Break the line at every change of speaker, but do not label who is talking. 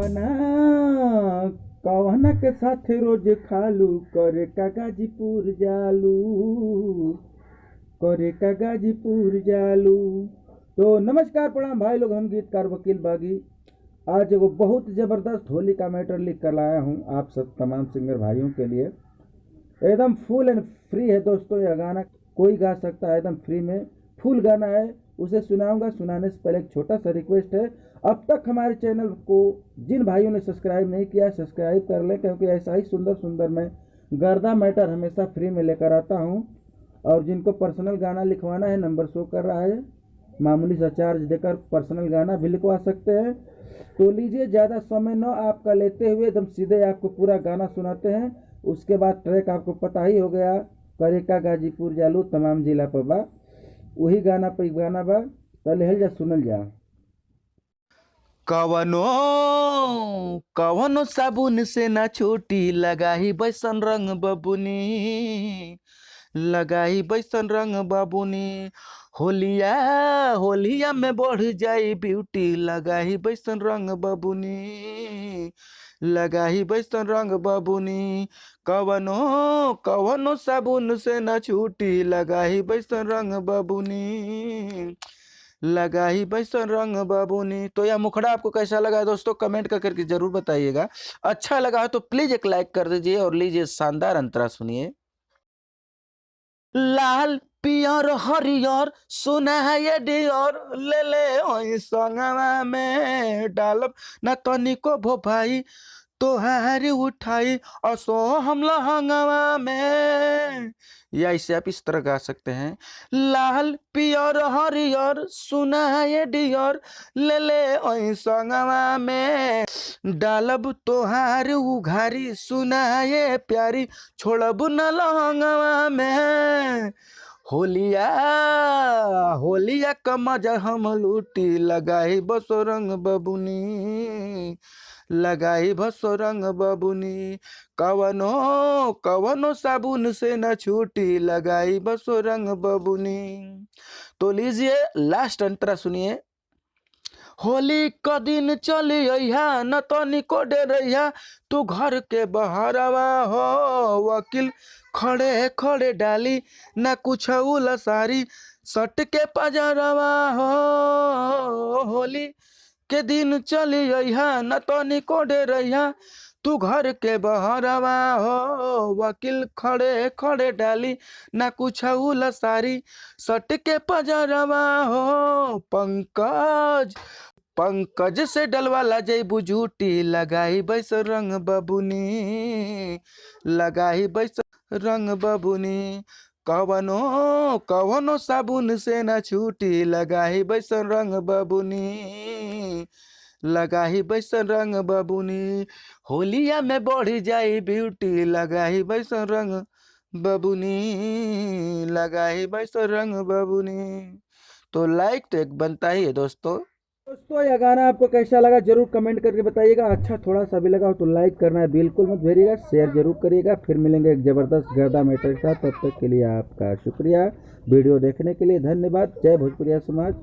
कवना कवना के साथ रोज खालू करे का गाजीपुर जालू करे का गाजीपुर जालू। तो नमस्कार प्रणाम भाई लोग, हम गीतकार वकील बागी आज एगो बहुत ज़बरदस्त होली का मैटर लिख कर लाया हूँ आप सब तमाम सिंगर भाइयों के लिए। एकदम फुल एंड फ्री है दोस्तों, यह गाना कोई गा सकता है, एकदम फ्री में फुल गाना है, उसे सुनाऊंगा। सुनाने से पहले एक छोटा सा रिक्वेस्ट है, अब तक हमारे चैनल को जिन भाइयों ने सब्सक्राइब नहीं किया सब्सक्राइब कर लें, क्योंकि ऐसा ही सुंदर सुंदर मैं गर्दा मैटर हमेशा फ्री में लेकर आता हूं। और जिनको पर्सनल गाना लिखवाना है नंबर शो कर रहा है, मामूली सा चार्ज देकर पर्सनल गाना भी लिखवा सकते हैं। तो लीजिए, ज़्यादा समय न आपका लेते हुए एकदम सीधे आपको पूरा गाना सुनाते हैं। उसके बाद ट्रैक आपको पता ही हो गया, करे का गाजीपुर जालू तमाम जिला पर बा, वही गाना पे गाना बा। तो लेहल जा सुनल जा।
कवनो कवनो साबुन से ना छोटी लगाही बैसन रंग बबुनी, लगाही बैसन रंग बबुनी। होलिया होलिया में बढ़ जाई ब्यूटी, लगाही बैसन रंग बबुनी, लगाही बैसन रंग बबुनी। कवनो कवनो साबुन से ना छूटी, लगाही बैसन रंग बबुनी, लगाही बैसन रंग बाबूनी। तो यह मुखड़ा आपको कैसा लगा दोस्तों, कमेंट करके जरूर बताइएगा। अच्छा लगा तो प्लीज एक लाइक कर दीजिए और लीजिए शानदार अंतरा सुनिए। लाल पियर हरियर सुना है ये डियर, ले ले ओई संगवा में डालब ना तनिको भो भाई, तोहारी उठाई असो हम लहंगवा में। या इसे आप इस तरह गा सकते हैं, लाल पियर हरियर सुना ये डियर, ले ले ओई संगवा में डालब तोहार उघारी, सुना ये प्यारी छोड़ब न लहंगवा में। होलिया होलिया का मजा हम लूटी, लगाई बसो रंग बबुनी, लगाई बसो रंग बबुनी। कवनो कवनो साबुन से न छूटी, लगाई बसो रंग बबुनी। तो लीजिए लास्ट अंतरा सुनिए। होली का दिन चली अइहा न तनिको डरइहा, तू घर के बहरवा हो वकील खड़े खड़े डाली न कुछ उलसारी, सट के पजरवा हो। होली के दिन चली अइहा न तनिको डरइहा, तू घर के बहरवा हो वकील खड़े खड़े डाली न कुछ उलसारी, सट के पजरवा हो। पंकज पंकज से डलवाला जैबू झूठी, लगाई बैस रंग बबुनी, लगाई बैस रंग बबुनी। कवनो कवनो साबुन से न छूटी, लगाई बैस रंग बबुनी, लगाही बैसन रंग बबुनी। होलिया में बढ़ जाई ब्यूटी, लगाही बैसन रंग बबुनी, लगाही बैसन रंग बबुनी। तो लाइक तो एक बनता ही है दोस्तों।
यह गाना आपको कैसा लगा जरूर कमेंट करके बताइएगा। अच्छा थोड़ा सा भी लगा हो तो लाइक करना है बिल्कुल मत भूलिएगा, शेयर जरूर करिएगा। फिर मिलेंगे एक ज़बरदस्त गर्दा मैटर के साथ, तब तक के लिए आपका शुक्रिया। वीडियो देखने के लिए धन्यवाद। जय भोजपुरिया समाज।